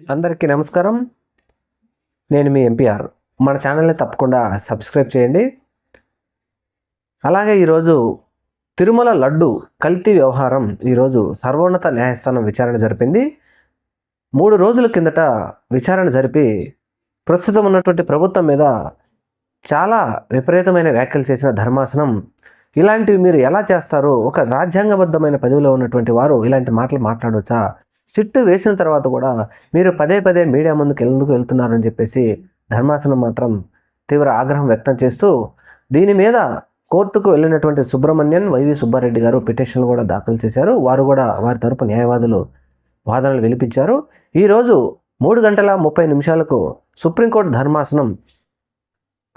అందరికీ నమస్కారం. నేను మీ ఎంపీఆర్. మన ఛానల్ని తప్పకుండా సబ్స్క్రైబ్ చేయండి. అలాగే ఈరోజు తిరుమల లడ్డు కల్తీ వ్యవహారం ఈరోజు సర్వోన్నత న్యాయస్థానం విచారణ జరిపింది. 3 రోజుల కిందట విచారణ జరిపి ప్రస్తుతం ఉన్నటువంటి ప్రభుత్వం మీద చాలా విపరీతమైన వ్యాఖ్యలు చేసిన ధర్మాసనం ఇలాంటివి మీరు ఎలా చేస్తారు, ఒక రాజ్యాంగబద్ధమైన పదవిలో ఉన్నటువంటి వారు ఇలాంటి మాటలు మాట్లాడవచ్చా, సిట్టు వేసిన తర్వాత కూడా మీరు పదే పదే మీడియా ముందుకు ఎందుకు వెళ్తున్నారని చెప్పేసి ధర్మాసనం మాత్రం తీవ్ర ఆగ్రహం వ్యక్తం చేస్తూ దీని మీద కోర్టుకు వెళ్ళినటువంటి సుబ్రహ్మణ్యన్, వైవి సుబ్బారెడ్డి గారు పిటిషన్లు కూడా దాఖలు చేశారు. వారు కూడా వారి తరపు న్యాయవాదులు వాదనలు వినిపించారు. ఈరోజు 3 గంటల 30 నిమిషాలకు సుప్రీంకోర్టు ధర్మాసనం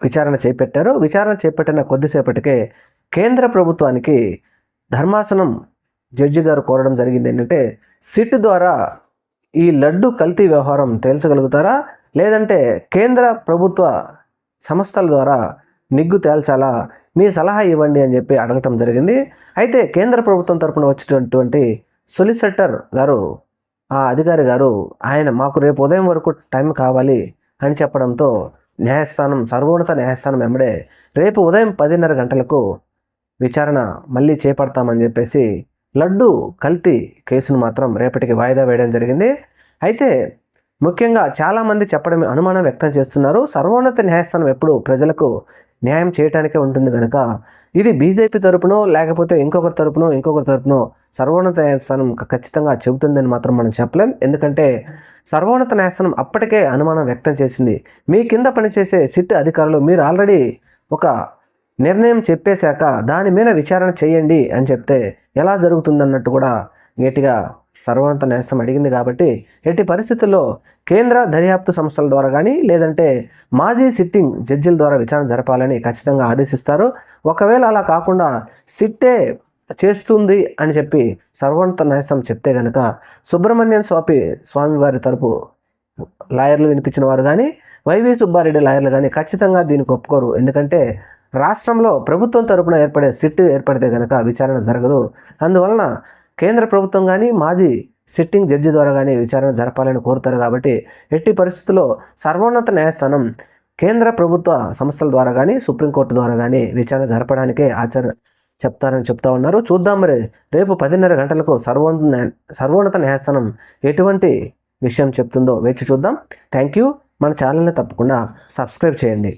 విచారణ చేపట్టారు. విచారణ చేపట్టిన కొద్దిసేపటికే కేంద్ర ప్రభుత్వానికి ధర్మాసనం జడ్జి గారు కోరడం జరిగింది ఏంటంటే, సిట్ ద్వారా ఈ లడ్డు కల్తీ వ్యవహారం తేల్చగలుగుతారా, లేదంటే కేంద్ర ప్రభుత్వ సంస్థల ద్వారా నిగ్గు తేల్చాలా, మీ సలహా ఇవ్వండి అని చెప్పి అడగటం జరిగింది. అయితే కేంద్ర ప్రభుత్వం తరపున వచ్చినటువంటి సొలిసిటర్ గారు, ఆ అధికారి గారు, ఆయన మాకు రేపు ఉదయం వరకు టైం కావాలి అని చెప్పడంతో న్యాయస్థానం, సర్వోన్నత న్యాయస్థానం వెంబడే రేపు ఉదయం 10:30 గంటలకు విచారణ మళ్ళీ చేపడతామని చెప్పేసి లడ్డు కల్తీ కేసును మాత్రం రేపటికి వాయిదా వేయడం జరిగింది. అయితే ముఖ్యంగా చాలామంది అనుమానం వ్యక్తం చేస్తున్నారు, సర్వోన్నత న్యాయస్థానం ఎప్పుడు ప్రజలకు న్యాయం చేయడానికే ఉంటుంది కనుక ఇది బీజేపీ తరపునో లేకపోతే ఇంకొకరి తరపునో సర్వోన్నత న్యాయస్థానం ఖచ్చితంగా చెబుతుందని మాత్రం మనం చెప్పలేం. ఎందుకంటే సర్వోన్నత న్యాయస్థానం అప్పటికే అనుమానం వ్యక్తం చేసింది. మీ కింద పనిచేసే సిట్ అధికారులు మీరు ఆల్రెడీ ఒక నిర్ణయం చెప్పేశాక దాని మీద విచారణ చేయండి అని చెప్తే ఎలా జరుగుతుందన్నట్టు కూడా గట్టిగా సర్వోన్నత న్యాయస్థానం అడిగింది. కాబట్టి ఎట్టి పరిస్థితుల్లో కేంద్ర దర్యాప్తు సంస్థల ద్వారా కానీ లేదంటే మాజీ సిట్టింగ్ జడ్జిల ద్వారా విచారణ జరపాలని ఖచ్చితంగా ఆదేశిస్తారు. ఒకవేళ అలా కాకుండా సిట్టే చేస్తుంది అని చెప్పి సర్వోన్నత న్యాయస్థానం చెప్తే కనుక సుబ్రహ్మణ్యన్ స్వామి వారి తరపు లాయర్లు వినిపించిన వారు కానీ, వైవి సుబ్బారెడ్డి లాయర్లు కానీ ఖచ్చితంగా దీనికి ఒప్పుకోరు. ఎందుకంటే రాష్ట్రంలో ప్రభుత్వం తరపున ఏర్పడే సిట్ ఏర్పడితే కనుక విచారణ జరగదు. అందువలన కేంద్ర ప్రభుత్వం కానీ మాజీ సిట్టింగ్ జడ్జి ద్వారా కానీ విచారణ జరపాలని కోరుతారు. కాబట్టి ఎట్టి పరిస్థితుల్లో సర్వోన్నత న్యాయస్థానం కేంద్ర ప్రభుత్వ సంస్థల ద్వారా కానీ సుప్రీంకోర్టు ద్వారా కానీ విచారణ జరపడానికే చెప్తారని చెప్తా ఉన్నారు. చూద్దాం మరి రేపు 10:30 గంటలకు సర్వోన్నత న్యాయస్థానం ఎటువంటి విషయం చెప్తుందో వేచి చూద్దాం. Thank you. మన ఛానల్ని తప్పకుండా సబ్స్క్రైబ్ చేయండి.